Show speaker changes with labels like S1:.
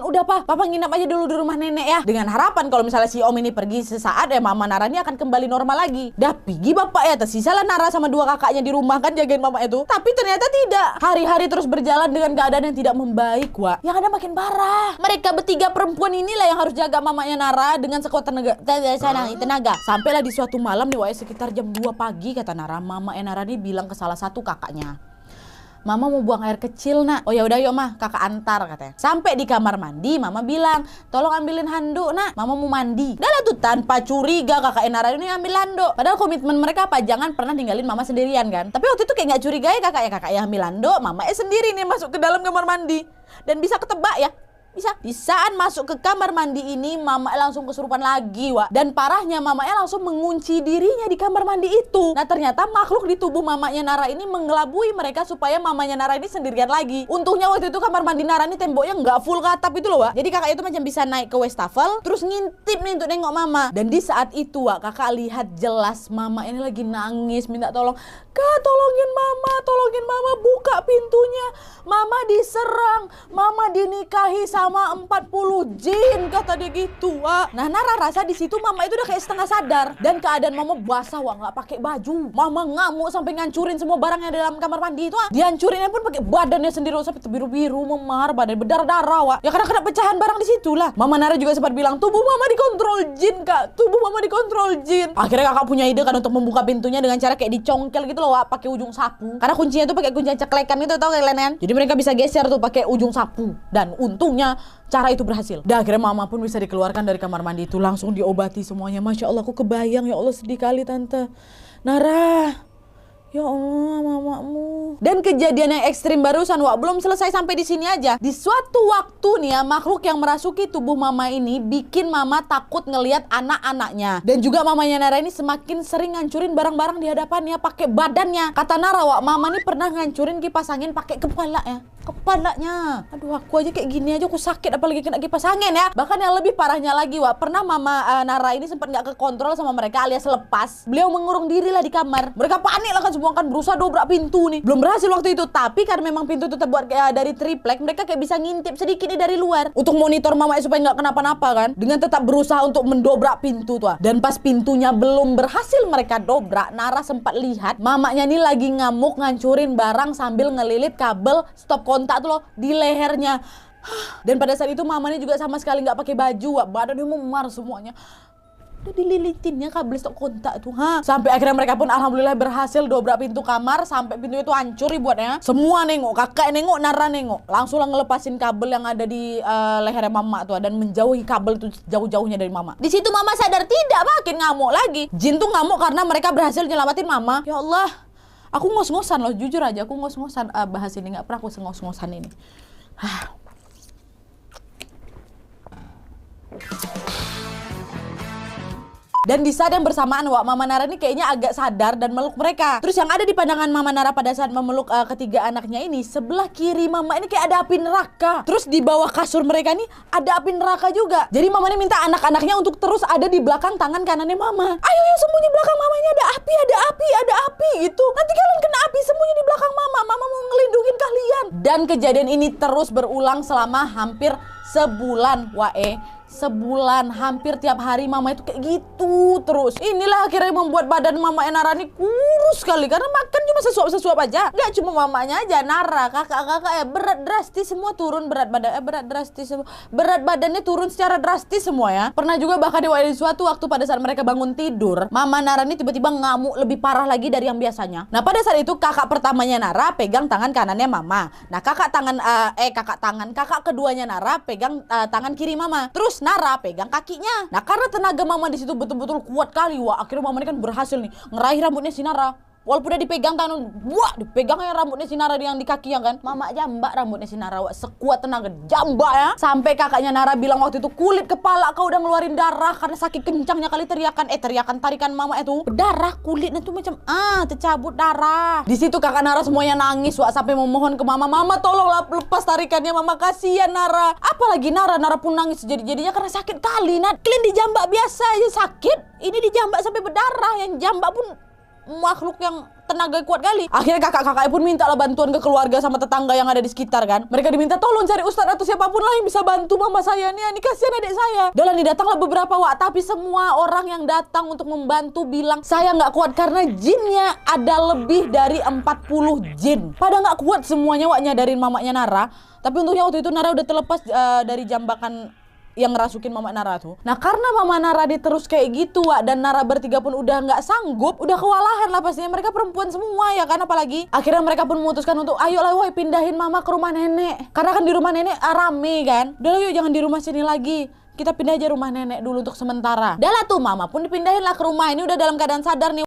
S1: Udah papa nginap aja dulu di rumah nenek ya. Dengan harapan kalau misalnya si om ini pergi sesaat ya mama Nara ini akan kembali normal lagi. Dah pergi bapak ya, tersisalah Nara sama dua kakaknya di rumah kan jagain mama itu. Tapi ternyata tidak. Hari-hari terus berjalan dengan keadaan yang tidak membaik, Wak. Yang ada makin parah. Mereka bertiga perempuan inilah yang harus jaga mamanya Nara dengan sekuat tenaga. Sampailah di suatu malam nih, Wak, sekitar jam 2 pagi kata Nara, mama Nara ini bilang ke salah satu kakaknya, Mama mau buang air kecil nak. Oh ya udah yuk mah, kakak antar katanya. Sampai di kamar mandi, mama bilang, tolong ambilin handuk nak, mama mau mandi. Dah lah tuh tanpa curiga kakak Nara ini ambil handuk. Padahal komitmen mereka apa? Jangan pernah ninggalin mama sendirian kan. Tapi waktu itu kayak nggak curiga ya kakak yang ambil handuk, mama sendiri nih masuk ke dalam kamar mandi. Dan bisa ketebak ya. Bisa. Di saat masuk ke kamar mandi ini, mama langsung kesurupan lagi, Wak. Dan parahnya mamanya langsung mengunci dirinya di kamar mandi itu. Nah ternyata makhluk di tubuh mamanya Nara ini mengelabui mereka supaya mamanya Nara ini sendirian lagi. Untungnya waktu itu kamar mandi Nara ini temboknya nggak full ke atap itu loh, Wak. Jadi kakak itu macam bisa naik ke wastafel, terus ngintip nih untuk nengok mama. Dan di saat itu, Wak, kakak lihat jelas mama ini lagi nangis minta tolong. Kak, tolongin mama, buka pintunya. Mama diserang, mama dinikahi sama 40 jin, kata dia gitu, Wak. Nah Nara rasa di situ mama itu udah kayak setengah sadar dan keadaan mama basah, Wak, nggak pakai baju. Mama ngamuk sampai ngancurin semua barangnya dalam kamar mandi itu, Wak. Dihancurinnya pun pakai badannya sendiri sampai biru-biru, memar, badan berdarah-darah, Wak. Ya karena kena pecahan barang di situ lah. Mama Nara juga sempat bilang, tubuh mama dikontrol jin, Kak. Tubuh mama dikontrol jin. Akhirnya kakak punya ide kan untuk membuka pintunya dengan cara kayak dicongkel gitu loh, Wak, pakai ujung sapu. Karena kuncinya tuh pakai kunci ceklekan itu, tau kalian? Jadi mereka bisa geser tuh pakai ujung sapu. Dan untungnya cara itu berhasil. Dan akhirnya mama pun bisa dikeluarkan dari kamar mandi itu, langsung diobati semuanya. Masya Allah, aku kebayang, ya Allah, sedih kali tante Nara. Ya Allah, mamamu. Dan kejadian yang ekstrim barusan, Wak, belum selesai sampai di sini aja. Di suatu waktu nih ya, makhluk yang merasuki tubuh mama ini bikin mama takut ngelihat anak-anaknya. Dan juga mamanya Nara ini semakin sering ngancurin barang-barang di hadapannya pakai badannya. Kata Nara, Wak, mama ini pernah ngancurin kipas angin pakai kepalanya. Aduh, aku aja kayak gini aja aku sakit, apalagi kena kipas angin ya. Bahkan yang lebih parahnya lagi, Wak, pernah mama Nara ini sempat nggak kekontrol sama mereka alias lepas. Beliau mengurung diri lah di kamar. Mereka panik lah kan, semua kan berusaha dobrak pintu nih. Belum berhasil waktu itu, tapi karena memang pintu itu terbuat dari triplek, mereka kayak bisa ngintip sedikit nih dari luar untuk monitor mama supaya nggak kenapa-napa kan. Dengan tetap berusaha untuk mendobrak pintu tuh. Dan pas pintunya belum berhasil mereka dobrak, Nara sempat lihat mamanya ini lagi ngamuk ngancurin barang sambil ngelilit kabel stop kontak tuh loh di lehernya. Dan pada saat itu mamanya juga sama sekali nggak pakai baju, Wak. Badannya memar semuanya. Udah dililitinnya kabel stop kontak tuh, sampai akhirnya mereka pun alhamdulillah berhasil dobrak pintu kamar sampai pintu itu hancur ibuatnya. Semua nengok, kakak nengok, Nara nengok, langsung ngelepasin kabel yang ada di lehernya mama tuh dan menjauhi kabel itu jauh-jauhnya dari mama. Di situ mama sadar tidak, makin ngamuk lagi. Jin tuh ngamuk karena mereka berhasil nyelamatin mama. Ya Allah, aku ngos-ngosan loh, jujur aja aku ngos-ngosan bahas ini, nggak pernah aku sengos-ngosan ini. Dan di saat yang bersamaan, Wak, mama Nara ini kayaknya agak sadar dan meluk mereka. Terus yang ada di pandangan mama Nara pada saat memeluk ketiga anaknya ini, sebelah kiri mama ini kayak ada api neraka. Terus di bawah kasur mereka nih ada api neraka juga. Jadi mama ini minta anak-anaknya untuk terus ada di belakang tangan kanannya mama. Ayo yang sembunyi belakang mama, ini ada api gitu. Nanti kalian kena api, sembunyi di belakang mama. Mama mau ngelindungin kalian. Dan kejadian ini terus berulang selama hampir sebulan, sebulan, hampir tiap hari mama itu kayak gitu terus. Inilah akhirnya membuat badan mama Nara ini kurus sekali karena makan cuma sesuap-sesuap aja. Nggak cuma mamanya aja, Nara, kakak-kakak berat drastis semua turun berat badannya turun secara drastis semua ya. Pernah juga bahkan di suatu waktu pada saat mereka bangun tidur, mama Nara ini tiba-tiba ngamuk lebih parah lagi dari yang biasanya. Nah pada saat itu kakak pertamanya Nara pegang tangan kanannya mama. Nah kakak keduanya Nara pegang tangan kiri mama. Terus Nara pegang kakinya. Nah karena tenaga mama di situ betul-betul kuat kali, Wak. Akhirnya mama ini kan berhasil nih ngeraih rambutnya si Nara. Walaupun udah dipegang tangan, dipegang ya rambutnya si Nara yang di kaki ya kan. Mama jambak rambutnya si Nara, Wak. Sekuat tenaga jambak ya. Sampai kakaknya Nara bilang waktu itu, kulit kepala kau udah ngeluarin darah karena saking kencangnya kali tarikan mama itu. Berdarah kulitnya tuh macam tercabut darah. Di situ kakak Nara semuanya nangis, Wak, sampai memohon ke mama, "Mama tolonglah lepas tarikannya, Mama, kasihan Nara." Apalagi Nara pun nangis jadinya karena sakit kali. Nah, kalian dijambak biasa aja sakit, ini dijambak sampai berdarah. Yang jambak pun makhluk yang tenaga kuat kali. Akhirnya kakak-kakaknya pun minta lah bantuan ke keluarga sama tetangga yang ada di sekitar kan. Mereka diminta tolong cari ustadz atau siapapun lah yang bisa bantu mama saya nih. Ini kasihan adik saya. Dalam nih datanglah beberapa wak, tapi semua orang yang datang untuk membantu bilang saya nggak kuat karena jinnya ada lebih dari 40 jin. Pada nggak kuat semuanya wak nyadarin mamanya Nara. Tapi untungnya waktu itu Nara udah terlepas dari jambakan yang ngerasukin mama Nara tuh. Nah karena mama Nara diterus kayak gitu wak, dan Nara bertiga pun udah nggak sanggup, udah kewalahan lah pastinya, mereka perempuan semua ya kan, apalagi akhirnya mereka pun memutuskan untuk ayolah woi pindahin mama ke rumah nenek, karena kan di rumah nenek rame kan. Udah yuk jangan di rumah sini lagi, kita pindah aja rumah nenek dulu untuk sementara. Udah lah tuh mama pun dipindahin lah ke rumah ini, udah dalam keadaan sadar nih.